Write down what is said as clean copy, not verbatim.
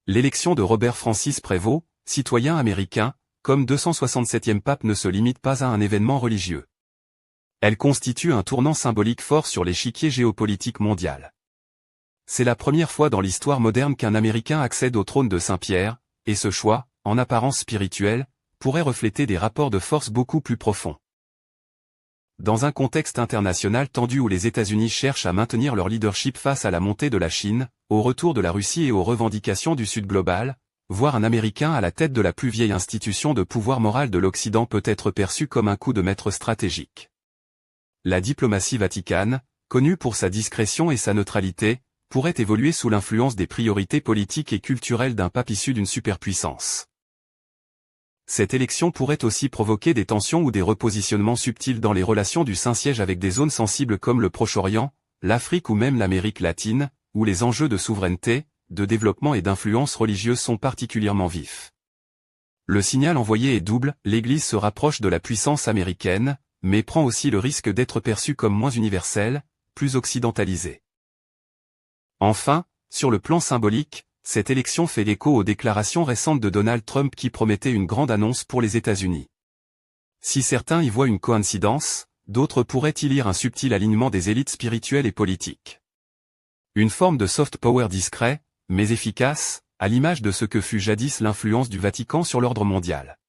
L'élection de Robert Francis Prévost, citoyen américain, comme 267e pape ne se limite pas à un événement religieux. Elle constitue un tournant symbolique fort sur l'échiquier géopolitique mondial. C'est la première fois dans l'histoire moderne qu'un Américain accède au trône de Saint-Pierre, et ce choix, en apparence spirituel, pourrait refléter des rapports de force beaucoup plus profonds. Dans un contexte international tendu où les États-Unis cherchent à maintenir leur leadership face à la montée de la Chine, au retour de la Russie et aux revendications du Sud global, voir un Américain à la tête de la plus vieille institution de pouvoir moral de l'Occident peut être perçu comme un coup de maître stratégique. La diplomatie vaticane, connue pour sa discrétion et sa neutralité, pourrait évoluer sous l'influence des priorités politiques et culturelles d'un pape issu d'une superpuissance. Cette élection pourrait aussi provoquer des tensions ou des repositionnements subtils dans les relations du Saint-Siège avec des zones sensibles comme le Proche-Orient, l'Afrique ou même l'Amérique latine, où les enjeux de souveraineté, de développement et d'influence religieuse sont particulièrement vifs. Le signal envoyé est double, l'Église se rapproche de la puissance américaine, mais prend aussi le risque d'être perçue comme moins universelle, plus occidentalisée. Enfin, sur le plan symbolique, cette élection fait l'écho aux déclarations récentes de Donald Trump qui promettait une grande annonce pour les États-Unis. Si certains y voient une coïncidence, d'autres pourraient y lire un subtil alignement des élites spirituelles et politiques. Une forme de soft power discret, mais efficace, à l'image de ce que fut jadis l'influence du Vatican sur l'ordre mondial.